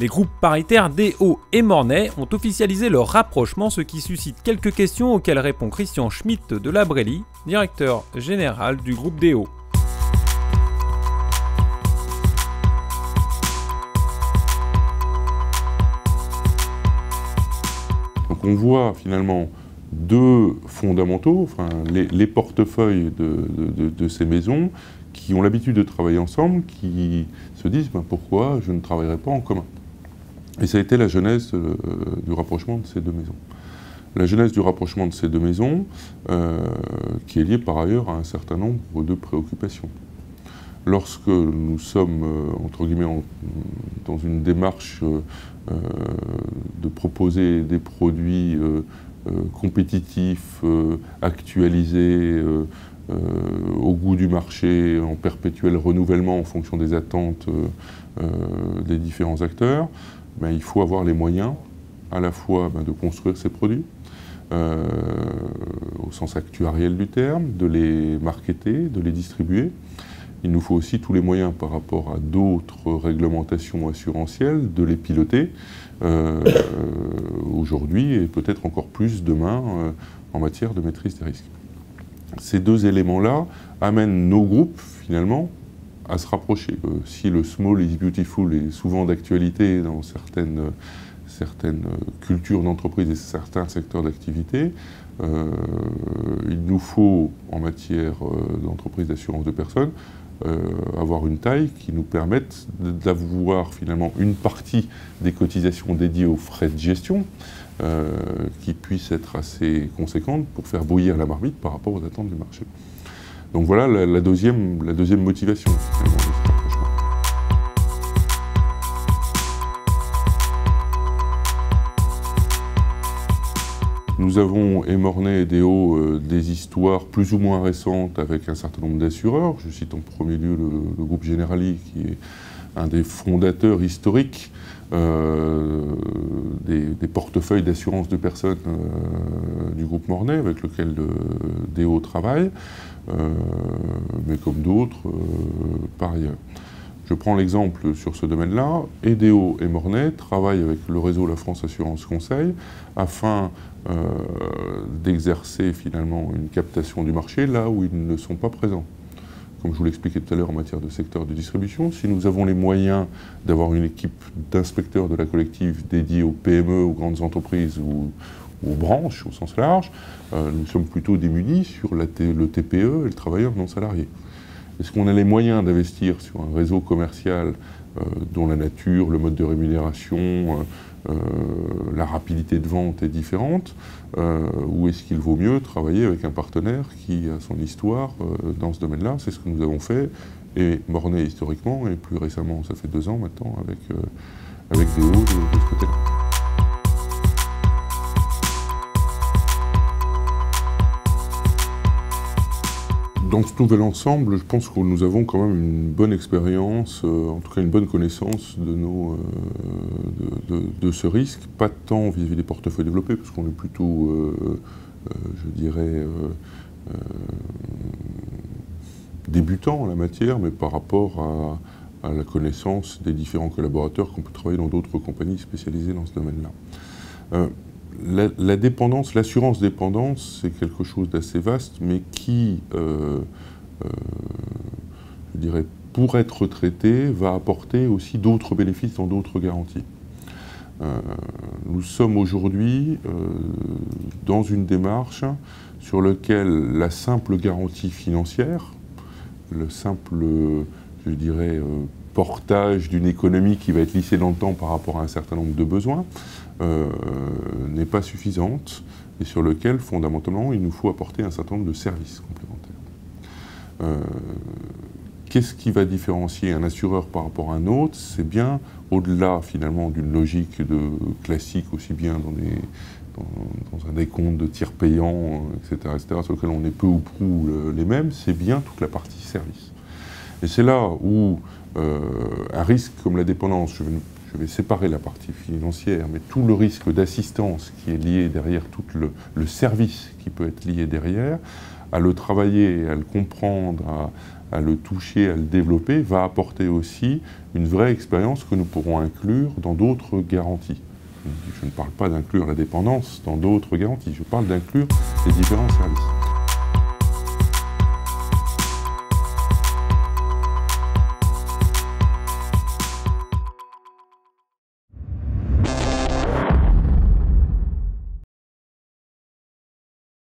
Les groupes paritaires DO et Mornay ont officialisé leur rapprochement, ce qui suscite quelques questions auxquelles répond Christian Schmitt de La Brélie, directeur général du groupe DO. Donc on voit finalement deux fondamentaux, enfin, les portefeuilles de ces maisons qui ont l'habitude de travailler ensemble, qui se disent pourquoi je ne travaillerai pas en commun. Et ça a été la genèse du rapprochement de ces deux maisons. La genèse du rapprochement de ces deux maisons, qui est liée par ailleurs à un certain nombre de préoccupations. Lorsque nous sommes, entre guillemets, dans une démarche de proposer des produits compétitifs, actualisés, au goût du marché, en perpétuel renouvellement en fonction des attentes des différents acteurs, il faut avoir les moyens à la fois de construire ces produits, au sens actuariel du terme, de les marketer, de les distribuer. Il nous faut aussi tous les moyens par rapport à d'autres réglementations assurantielles de les piloter aujourd'hui et peut-être encore plus demain en matière de maîtrise des risques. Ces deux éléments-là amènent nos groupes finalement à se rapprocher. Si le small is beautiful est souvent d'actualité dans certaines cultures d'entreprise et certains secteurs d'activité, il nous faut en matière d'entreprise d'assurance de personnes avoir une taille qui nous permette d'avoir finalement une partie des cotisations dédiées aux frais de gestion qui puisse être assez conséquente pour faire bouillir la marmite par rapport aux attentes du marché. Donc voilà la deuxième motivation finalement, de ce rapprochement. Nous avons, et Mornay et DO, des histoires plus ou moins récentes avec un certain nombre d'assureurs. Je cite en premier lieu le groupe Generali, qui est un des fondateurs historiques des portefeuilles d'assurance de personnes du groupe Mornay, avec lequel DO travaille, mais comme d'autres par ailleurs. Je prends l'exemple sur ce domaine-là. EDO et Mornay travaillent avec le réseau La France Assurance Conseil afin d'exercer finalement une captation du marché là où ils ne sont pas présents. Comme je vous l'expliquais tout à l'heure en matière de secteur de distribution, si nous avons les moyens d'avoir une équipe d'inspecteurs de la collective dédiée aux PME, aux grandes entreprises ou aux branches au sens large, nous sommes plutôt démunis sur le TPE et le travailleur non salarié. Est-ce qu'on a les moyens d'investir sur un réseau commercial dont la nature, le mode de rémunération, la rapidité de vente est différente, ou est-ce qu'il vaut mieux travailler avec un partenaire qui a son histoire dans ce domaine-là? C'est ce que nous avons fait, et Mornay historiquement, et plus récemment, ça fait 2 ans maintenant, avec DO de ce côté-là. Dans ce nouvel ensemble, je pense que nous avons quand même une bonne expérience, en tout cas une bonne connaissance de ce risque, pas tant vis-à-vis des portefeuilles développés, parce qu'on est plutôt, je dirais, débutant en la matière, mais par rapport à la connaissance des différents collaborateurs qu'on peut travailler dans d'autres compagnies spécialisées dans ce domaine-là. La dépendance, l'assurance dépendance, c'est quelque chose d'assez vaste, mais qui, je dirais, pour être traité, va apporter aussi d'autres bénéfices dans d'autres garanties. Nous sommes aujourd'hui dans une démarche sur laquelle la simple garantie financière, le simple, je dirais, portage d'une économie qui va être lissée dans le temps par rapport à un certain nombre de besoins, n'est pas suffisante et sur lequel, fondamentalement, il nous faut apporter un certain nombre de services complémentaires. Qu'est-ce qui va différencier un assureur par rapport à un autre? C'est bien, au-delà, finalement, d'une logique classique, aussi bien dans un décompte de tiers payants, etc., sur lequel on est peu ou prou les mêmes, c'est bien toute la partie service. Et c'est là où un risque comme la dépendance, je vais séparer la partie financière, mais tout le risque d'assistance qui est lié derrière, tout le service qui peut être lié derrière, à le travailler, à le comprendre, à le toucher, à le développer, va apporter aussi une vraie expérience que nous pourrons inclure dans d'autres garanties. Je ne parle pas d'inclure la dépendance dans d'autres garanties, je parle d'inclure les différents services.